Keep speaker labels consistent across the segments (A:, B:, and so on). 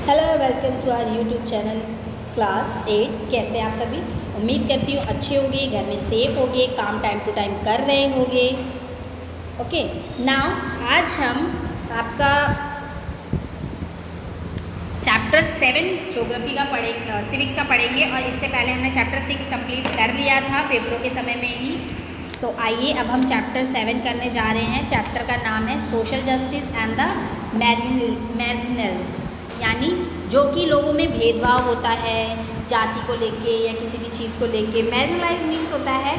A: Hello, welcome to our YouTube channel class 8। कैसे आप सभी? उम्मीद करती हूँ अच्छे होंगे, घर में सेफ होंगे, काम टाइम टू टाइम कर रहे होंगे। ओके, नाउ आज हम आपका चैप्टर 7 ज्योग्राफी का सिविक्स का पढ़ेंगे और इससे पहले हमने चैप्टर 6 कंप्लीट कर लिया था पेपरों के समय में ही। तो आइए अब हम चैप्टर 7 करने जा रहे हैं। चैप्टर का नाम है सोशल जस्टिस एंड द मैरिजिनल्स, यानी जो कि लोगों में भेदभाव होता है जाति को लेके या किसी भी चीज़ को लेके। मैरिजिनलाइज मीन्स होता है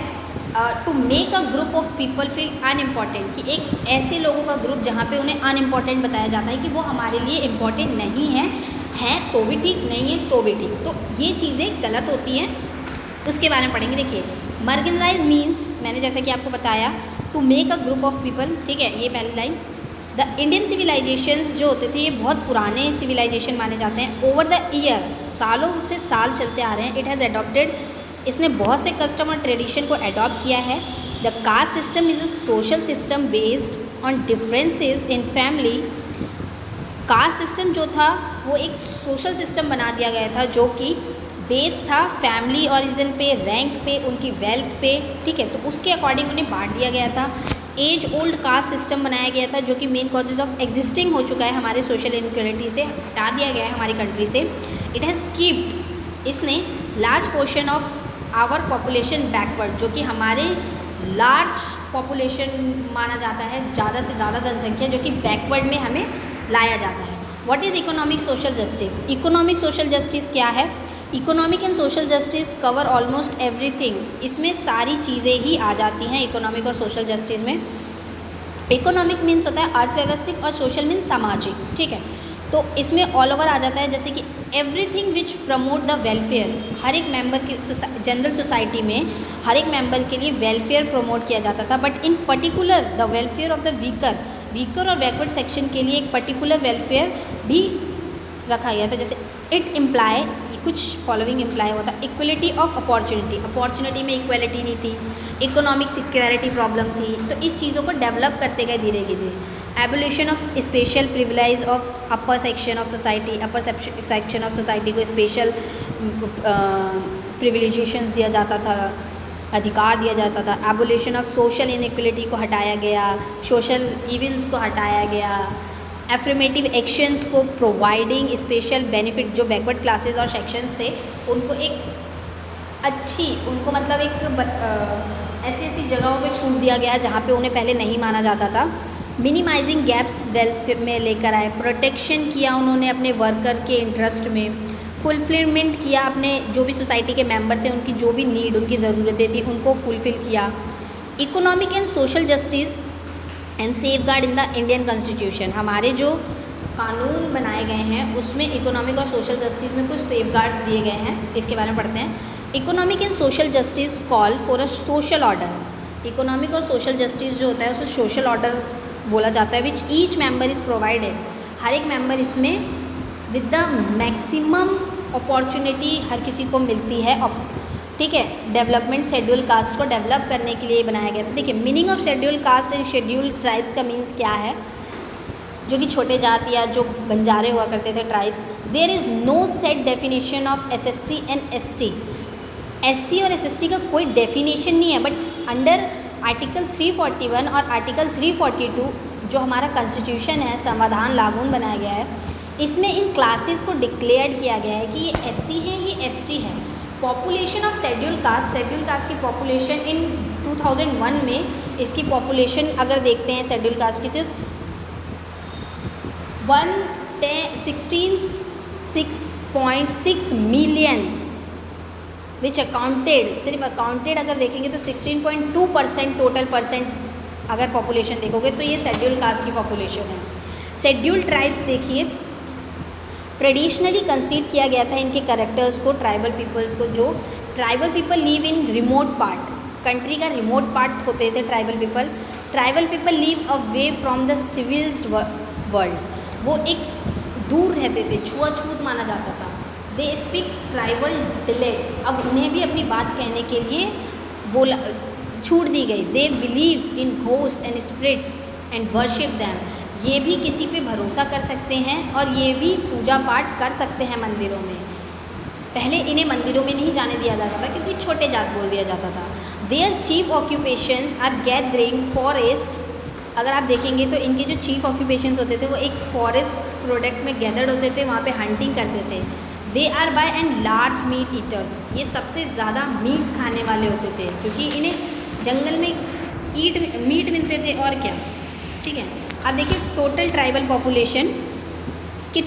A: to make a group of people feel unimportant, कि एक ऐसे लोगों का ग्रुप जहाँ पे उन्हें अनइम्पॉर्टेंट बताया जाता है कि वो हमारे लिए इम्पॉर्टेंट नहीं है तो भी ठीक, नहीं है तो भी ठीक। तो ये चीज़ें गलत होती हैं, उसके बारे में पढ़ेंगे। देखिए, मार्जिनलाइज मीन्स, मैंने जैसा कि आपको बताया, to make a group of people. ठीक है, ये पहली लाइन। द इंडियन सिविलाइजेशंस जो होते थे ये बहुत पुराने सिविलाइजेशन माने जाते हैं। ओवर द ईयर, सालों से साल चलते आ रहे हैं। इट हैज़ एडॉप्टेड, इसने बहुत से कस्टम और ट्रेडिशन को अडॉप्ट किया है। The caste system is a social system based on differences in family. Caste system जो था वो एक सोशल सिस्टम बना दिया गया था जो कि बेस था फैमिली ओरिजिन पे, रैंक पे, उनकी वेल्थ पे। ठीक है, तो उसके अकॉर्डिंग उन्हें बांट दिया गया था। एज ओल्ड कास्ट सिस्टम बनाया गया था जो कि मेन कॉजेज ऑफ एग्जिस्टिंग हो चुका है हमारे सोशल इनइक्वालिटी से, हटा दिया गया है हमारी कंट्री से। इट हैज़ कीप्ड, इसने large portion of our population backward, जो कि हमारे लार्ज पॉपुलेशन माना जाता है, ज़्यादा से ज़्यादा जनसंख्या जो कि बैकवर्ड में हमें लाया जाता है। What is economic social justice? Economic social justice क्या है? Economic and social justice cover almost everything. इसमें सारी चीज़ें ही आ जाती हैं इकोनॉमिक और सोशल जस्टिस में। इकोनॉमिक मीन्स होता है अर्थव्यवस्थिक और सोशल मीन्स सामाजिक। ठीक है, तो इसमें ऑल ओवर आ जाता है, जैसे कि everything which promote the welfare. हर एक मेंबर की जनरल सोसाइटी में हर एक मेंबर के लिए वेलफेयर प्रमोट किया जाता था, but in particular the welfare of the weaker और बैकवर्ड सेक्शन के लिए एक पर्टिकुलर वेलफेयर भी रखा गया था। जैसे इट इम्प्लाई, कुछ फॉलोइंग इम्प्लाई होता है। इक्वलिटी ऑफ अपॉर्चुनिटी में इक्वलिटी नहीं थी, इकोनॉमिक सिक्योरिटी प्रॉब्लम थी, तो इस चीज़ों को डेवलप करते गए धीरे धीरे। Abolition of special privilege of upper section of society, upper section of society को स्पेशल प्रिविलेजेशंस दिया जाता था, अधिकार दिया जाता था। एबोलिशन ऑफ सोशल इनइक्वलिटी को हटाया गया, सोशल इविल्स को हटाया गया। एफर्मेटिव एक्शंस को प्रोवाइडिंग स्पेशल बेनिफिट, जो बैकवर्ड क्लासेस और सेक्शंस थे उनको एक अच्छी, उनको मतलब एक ऐसी जगहों पे छूट दिया गया जहाँ पे उन्हें पहले नहीं माना जाता था। मिनिमाइजिंग गैप्स वेल्थ में लेकर आए, प्रोटेक्शन किया उन्होंने अपने वर्कर के इंटरेस्ट में, फुलफिलमेंट किया अपने जो भी सोसाइटी के मेंबर थे उनकी जो भी नीड, उनकी ज़रूरतें थी उनको फुलफ़िल किया। Economic and social justice and safe guard in the Indian constitution, हमारे जो कानून बनाए गए हैं उसमें इकोनॉमिक और सोशल जस्टिस में कुछ सेफ गार्ड्स दिए गए हैं, इसके बारे में पढ़ते हैं। Economic and social justice call for a social order. Economic और सोशल जस्टिस जो होता है उसे सोशल ऑर्डर बोला जाता है, which each member is provided. हर एक मेंबर इसमें विद द मैक्सिमम अपॉर्चुनिटी हर किसी को मिलती है। ठीक है, डेवलपमेंट शेड्यूल कास्ट को डेवलप करने के लिए बनाया गया था। देखिए, meaning of schedule caste and schedule tribes का मीन्स क्या है? जो कि छोटे जाति या जो बंजारे हुआ करते थे tribes. There is no set definition of SSC and ST। SC और SST का कोई डेफिनेशन नहीं है, बट अंडर आर्टिकल 341 और आर्टिकल 342 जो हमारा कॉन्स्टिट्यूशन है, संविधान लागू बनाया गया है, इसमें इन क्लासेस को डिक्लेयर किया गया है कि ये SC है, ये ST है। पॉपुलेशन ऑफ शेड्यूल कास्ट की पॉपुलेशन इन 2001 में, इसकी पॉपुलेशन अगर देखते हैं शेड्यूल कास्ट की तो 116.6 मिलियन, विच अकाउंटेड, सिर्फ अकाउंटेड अगर देखेंगे तो 16.2% टोटल परसेंट अगर पॉपुलेशन देखोगे तो ये शेड्यूल कास्ट की पॉपुलेशन है। शेड्यूल ट्राइब्स देखिए, ट्रेडिशनली कंसीड किया गया था इनके कैरेक्टर्स को, ट्राइबल पीपल्स को। जो tribal people live in remote part, country का रिमोट पार्ट होते थे tribal people. Tribal people live away from the civilised world, वो एक दूर रहते थे, छुआछूत माना जाता था। दे स्पीक ट्राइबल डिलेक्ट, अब उन्हें भी अपनी बात कहने के लिए बोला छूट दी गई। They believe in ghost and spirit and worship them, ये भी किसी पे भरोसा कर सकते हैं और ये भी पूजा पाठ कर सकते हैं मंदिरों में। पहले इन्हें मंदिरों में नहीं जाने दिया जाता था क्योंकि छोटे जात बोल दिया जाता था। Their chief occupations are gathering forest. अगर आप देखेंगे तो इनके जो चीफ ऑक्यूपेशंस होते थे वो एक फॉरेस्ट प्रोडक्ट में गैदर्ड होते थे, वहाँ पे हंटिंग करते थे। They are by and large meat eaters. ये सबसे ज़्यादा मीट खाने वाले होते थे क्योंकि इन्हें जंगल में मीट मिलते थे और क्या। ठीक है, अब देखिए टोटल ट्राइबल पॉपुलेशन कि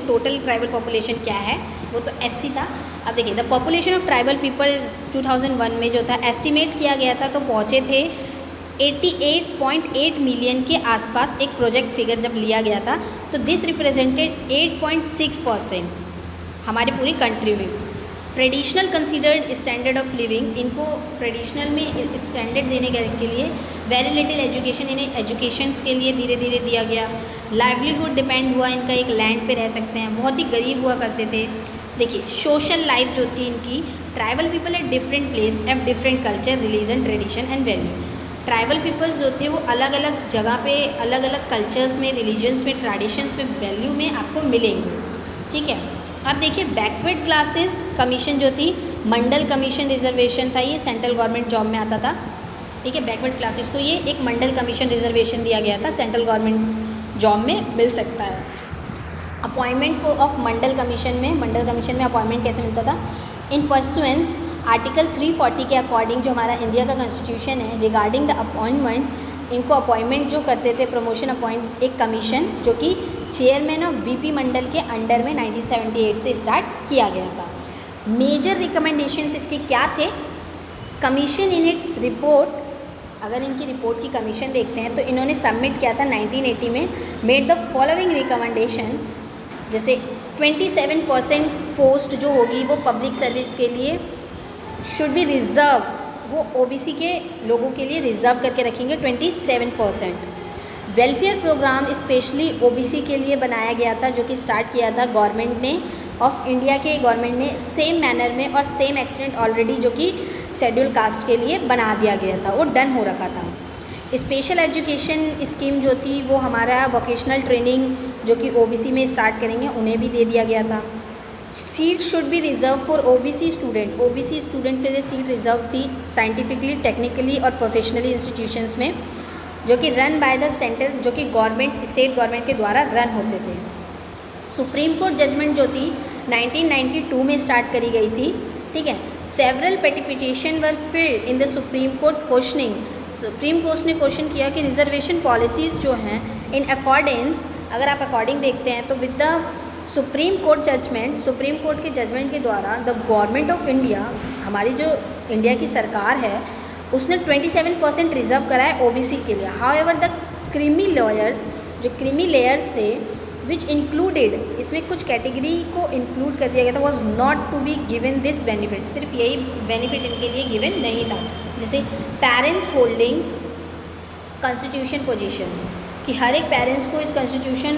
A: टोटल ट्राइबल पॉपुलेशन क्या है, वो तो 80 था। अब देखिए the population of tribal people 2001 में जो था एस्टिमेट किया गया था तो पहुँचे थे 88.8 मिलियन के आसपास। एक प्रोजेक्ट फिगर जब लिया गया था तो दिस रिप्रेजेंटेड 8.6% हमारी पूरी कंट्री में। Traditional considered standard of living, इनको ट्रेडिशनल में स्टैंडर्ड देने के लिए वेरी लिटिल एजुकेशन, इन्हें एजुकेशंस के लिए धीरे धीरे दिया गया। लाइवलीहुड डिपेंड हुआ इनका, एक लैंड पे रह सकते हैं, बहुत ही गरीब हुआ करते थे। देखिए सोशल लाइफ जो थी इनकी, tribal people at different place have different culture, religion, tradition and value. Tribal peoples जो थे वो अलग अलग जगह पे अलग अलग कल्चर्स में, रिलीजन्स में, ट्रेडिशंस में, वैल्यू में आपको मिलेंगे। ठीक है, अब देखिए बैकवर्ड क्लासेस कमीशन जो थी, मंडल कमीशन रिजर्वेशन था, ये सेंट्रल गवर्नमेंट जॉब में आता था। ठीक है, बैकवर्ड क्लासेस को ये एक मंडल कमीशन रिजर्वेशन दिया गया था, सेंट्रल गवर्नमेंट जॉब में मिल सकता है। अपॉइंटमेंट ऑफ मंडल कमीशन में अपॉइंटमेंट कैसे मिलता था? इन परसुएंस आर्टिकल 340 के अकॉर्डिंग, जो हमारा इंडिया का कॉन्स्टिट्यूशन है, रिगार्डिंग द अपॉइंटमेंट, इनको अपॉइंटमेंट जो करते थे, प्रमोशन अपॉइंट, एक कमीशन जो कि चेयरमैन ऑफ बीपी मंडल के अंडर में 1978 से स्टार्ट किया गया था। मेजर रिकमेंडेशंस इसके क्या थे? कमीशन इन इट्स रिपोर्ट, अगर इनकी रिपोर्ट की कमीशन देखते हैं तो इन्होंने सबमिट किया था 1980 में, मेड द फॉलोइंग रिकमेंडेशन, जैसे 27% पोस्ट जो होगी वो पब्लिक सर्विस के लिए शुड बी रिज़र्व, वो ओबीसी के लोगों के लिए रिज़र्व करके रखेंगे 27%। वेलफेयर प्रोग्राम स्पेशली ओबीसी के लिए बनाया गया था, जो कि स्टार्ट किया था गवर्नमेंट ने, ऑफ इंडिया के गवर्नमेंट ने सेम मैनर में और सेम एक्सटेंट ऑलरेडी जो कि शेड्यूल कास्ट के लिए बना दिया गया था, वो डन हो रखा था। स्पेशल एजुकेशन स्कीम जो थी वो हमारा वोकेशनल ट्रेनिंग जो कि ओबीसी में स्टार्ट करेंगे उन्हें भी दे दिया गया था। Seat should be reserve for OBC student, OBC student के लिए सीट रिजर्व थी साइंटिफिकली, टेक्निकली और प्रोफेशनली इंस्टीट्यूशंस में, जो कि रन बाय द सेंटर, जो कि गवर्नमेंट, स्टेट गवर्नमेंट के द्वारा रन होते थे। सुप्रीम कोर्ट जजमेंट जो थी 1992 में स्टार्ट करी गई थी। ठीक है, several petition were filled in the supreme court questioning, supreme court ने क्वेश्चन किया कि रिजर्वेशन पॉलिसीज़ जो हैं इन अकॉर्डेंस, अगर आप अकॉर्डिंग देखते हैं तो with the supreme court judgment, supreme court के जजमेंट के द्वारा द गवर्नमेंट ऑफ इंडिया, हमारी जो इंडिया की सरकार है, उसने 27% रिजर्व करा है ओबीसी के लिए। हाउएवर द क्रीमी लॉयर्स, जो क्रीमी लेयर्स थे, विच इंक्लूडेड, इसमें कुछ कैटेगरी को इंक्लूड कर दिया गया था, was not to be given this benefit, सिर्फ यही बेनिफिट इनके लिए गिवन नहीं था। जैसे पेरेंट्स होल्डिंग कॉन्स्टिट्यूशन पोजीशन, कि हर एक पेरेंट्स को इस कॉन्स्टिट्यूशन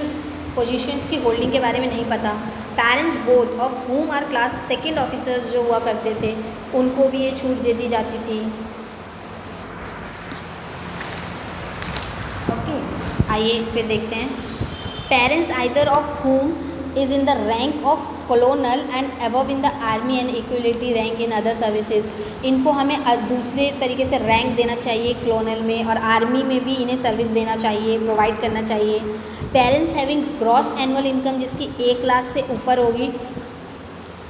A: पोजीशंस की होल्डिंग के बारे में नहीं पता। Parents both of whom are class second officers जो हुआ करते थे, उनको भी ये छूट दे दी जाती थी। ओके, आइए फिर देखते हैं। पेरेंट्स आइदर ऑफ हुम is in the rank of कॉलोनल and above in the army and equality rank in other services, इनको हमें दूसरे तरीके से रैंक देना चाहिए कॉलोनल में, और आर्मी में भी इन्हें सर्विस देना चाहिए, प्रोवाइड करना चाहिए। Parents having gross annual income जिसकी 1 लाख से ऊपर होगी,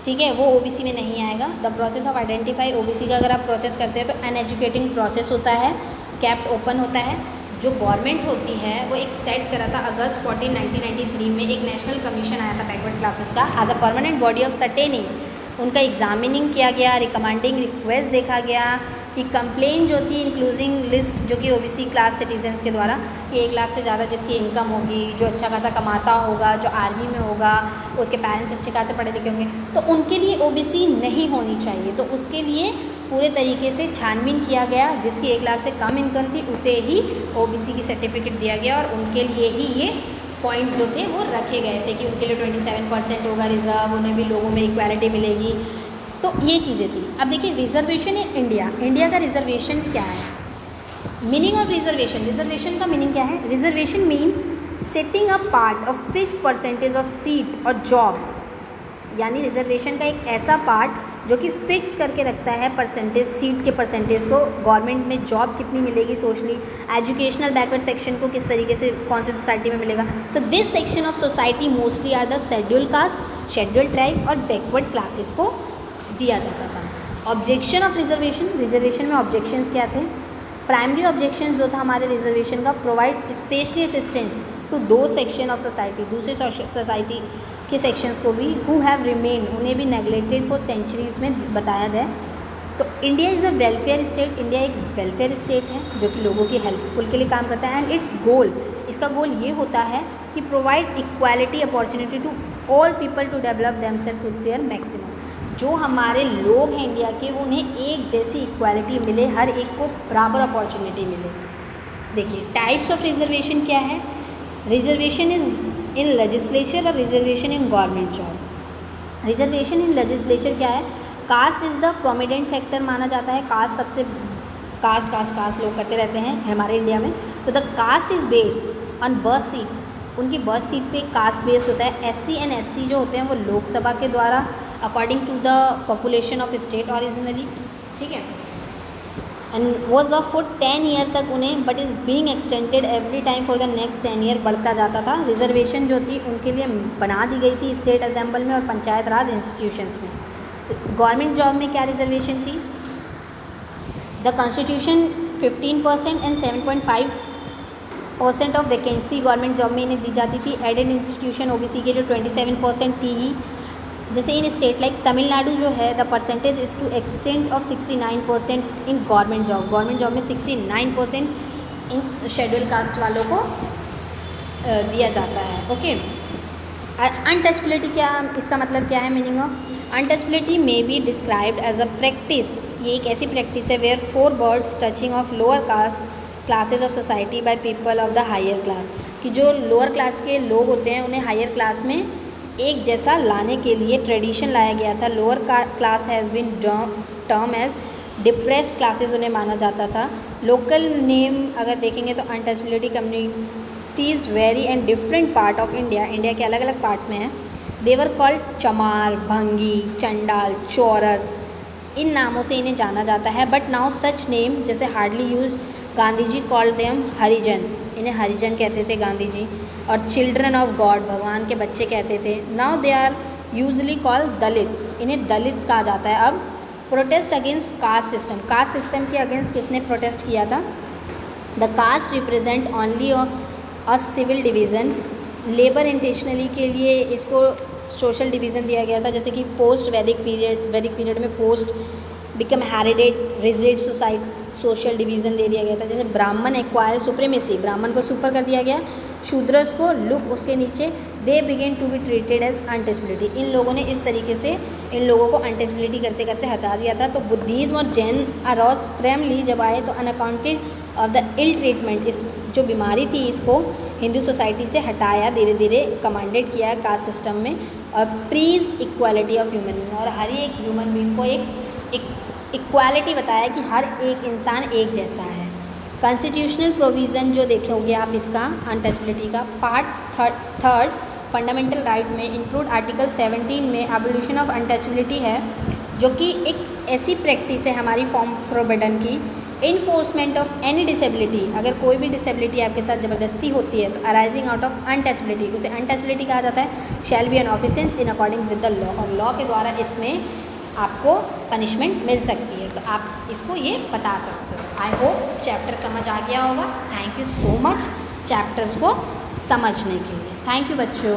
A: ठीक है, वो ओबीसी में नहीं आएगा। The process of identify, OBC का अगर आप प्रोसेस करते हैं तो अनएजुकेटिंग प्रोसेस होता है, कैप्ट ओपन होता है। जो गवर्नमेंट होती है वो एक सेट करा था अगस्त 14, 1993 में, एक नेशनल कमीशन आया था बैकवर्ड क्लासेस का, as a permanent body of ascertaining उनका एग्जामिनिंग किया गया, रिकमेंडिंग रिक्वेस्ट देखा गया कि कंप्लेन जो थी इंक्लूजिंग लिस्ट जो कि ओबीसी क्लास सिटीजन्स के द्वारा, कि 1 लाख से ज़्यादा जिसकी इनकम होगी, जो अच्छा खासा कमाता होगा, जो आर्मी में होगा, उसके पेरेंट्स अच्छे खासे पढ़े लिखे होंगे, तो उनके लिए ओबीसी नहीं होनी चाहिए। तो उसके लिए पूरे तरीके से छानबीन किया गया, जिसकी 1 लाख से कम इनकम थी उसे ही ओबीसी की सर्टिफिकेट दिया गया, और उनके लिए ही ये पॉइंट्स जो थे वो रखे गए थे कि उनके लिए 27% होगा रिजर्व, उन्हें भी लोगों में इक्वालिटी मिलेगी। तो ये चीज़ें थी। अब देखिए रिजर्वेशन इन इंडिया, इंडिया का रिजर्वेशन क्या है? मीनिंग ऑफ रिजर्वेशन, रिजर्वेशन का मीनिंग क्या है? Reservation mean setting a part of fix percentage of seat और जॉब, यानी रिजर्वेशन का एक ऐसा पार्ट जो कि फिक्स करके रखता है परसेंटेज, सीट के परसेंटेज को, गवर्नमेंट में जॉब कितनी मिलेगी, सोशली एजुकेशनल बैकवर्ड सेक्शन को किस तरीके से कौन सी सोसाइटी में मिलेगा। तो this section of society mostly are the schedule caste, schedule tribe और बैकवर्ड क्लासेस को दिया जाता था। ऑब्जेक्शन ऑफ रिजर्वेशन, रिजर्वेशन में ऑब्जेक्शंस क्या थे? प्राइमरी ऑब्जेक्शन जो था हमारे रिजर्वेशन का, provide specially assistance to those section of society, दूसरे सोसाइटी के सेक्शंस को भी हु हैव रिमेन्ड, उन्हें भी नेगलेक्टेड फॉर सेंचुरीज़ में बताया जाए। तो India is a welfare state, India एक वेलफेयर स्टेट है जो कि लोगों की हेल्पफुल के लिए काम करता है। एंड इट्स गोल, इसका गोल ये होता है कि provide equality opportunity to all people to develop themselves with their maximum. जो हमारे लोग हैं इंडिया के, उन्हें एक जैसी इक्वालिटी मिले, हर एक को बराबर अपॉर्चुनिटी मिले। देखिए टाइप्स ऑफ रिजर्वेशन क्या है? रिजर्वेशन इज़ इन लेजिस्लेचर और reservation in government job. Reservation in legislature क्या है? Caste is the prominent factor माना जाता है। कास्ट सबसे कास्ट लोग करते रहते हैं हमारे इंडिया में। तो the caste is based on birth seat, उनकी बर्थ सीट पे कास्ट बेस्ड होता है। SC एंड ST जो होते हैं वो लोकसभा के द्वारा according to the population of state originally, ठीक है, and was of for 10 year तक उन्हें, but is being extended every time for the next 10 year, बढ़ता जाता था। रिजर्वेशन जो थी उनके लिए बना दी गई थी स्टेट असेंबल में और पंचायत राज इंस्टीट्यूशंस में। गवर्नमेंट जॉब में क्या रिजर्वेशन थी? The constitution 15% and 7.5% of vacancy government job में इन्हें दी जाती थी। एडेड इंस्टीट्यूशन OBC के लिए 27% थी ही। जैसे इन स्टेट लाइक तमिलनाडु जो है, the percentage is to extend of 69% in government job, government job में 69% इन शेड्यूल कास्ट वालों को दिया जाता है। ओके, अनटचबिलिटी क्या, इसका मतलब क्या है? Meaning of untouchability may be described as a practice, ये एक ऐसी प्रैक्टिस है where 4 birds touching of lower caste classes of society by people of the higher class, कि जो लोअर क्लास के लोग होते हैं उन्हें हायर क्लास में एक जैसा लाने के लिए ट्रेडिशन लाया गया था। Lower class has been term as depressed classes उन्हें माना जाता था। लोकल नेम अगर देखेंगे तो untouchability communities very and different part of India, India के अलग अलग पार्ट्स में हैं। देवर कॉल्ड चमार, भंगी, चंडाल, चौरस, इन नामों से इन्हें जाना जाता है। बट नाउ सच नेम जैसे hardly use. Gandhi ji called them Harijans, इन्हें हरिजन कहते थे गांधी जी। और चिल्ड्रन ऑफ गॉड, भगवान के बच्चे कहते थे। Now they are usually called Dalits, इन्हें दलित्स कहा जाता है। अब protest against caste system, caste system के अगेंस्ट किसने प्रोटेस्ट किया था? The caste represent only a civil division. Labour intentionally के लिए इसको सोशल डिवीज़न दिया गया था, जैसे कि पोस्ट वैदिक पीरियड में post become hereditary rigid social division दे दिया गया था। जैसे ब्राह्मण एक्वायर सुप्रीमेसी, ब्राह्मण को सुपर कर दिया गया, शूद्रस को लुक उसके नीचे, they began to be treated as untouchability. इन लोगों ने इस तरीके से इन लोगों को अनटचबिलिटी करते करते हटा दिया था। तो बुद्धिज़्म और जैन अरॉज प्रेमली जब आए तो unaccounted of the ill treatment, इस जो बीमारी थी इसको हिंदू सोसाइटी से हटाया, धीरे धीरे कमांडेड किया कास्ट सिस्टम में, और प्रीज्ड इक्वालिटी ऑफ ह्यूमन बींग, और हर एक ह्यूमन बींग को एक इक्वालिटी बताया कि हर एक इंसान एक जैसा है। कॉन्स्टिट्यूशनल प्रोविज़न जो देखोगे आप इसका अनटचबिलिटी का पार्ट 3 फंडामेंटल राइट में इंक्लूड आर्टिकल 17 में एबोलिशन ऑफ अनटचबिलिटी है, जो कि एक ऐसी प्रैक्टिस है हमारी फॉर्म फॉरबिडन की। इन्फोर्समेंट ऑफ एनी डिसेबिलिटी, अगर कोई भी डिसेबिलिटी आपके साथ ज़बरदस्ती होती है तो अराइजिंग आउट ऑफ अनटचबिलिटी, उसे अनटचबिलिटी कहा जाता है। Shall be an offence in according with the law, और लॉ के द्वारा इसमें आपको पनिशमेंट मिल सकती है। तो आप इसको ये बता सकते हो। आई होप चैप्टर समझ आ गया होगा। Thank you so much chapters को समझने के लिए। थैंक यू बच्चों।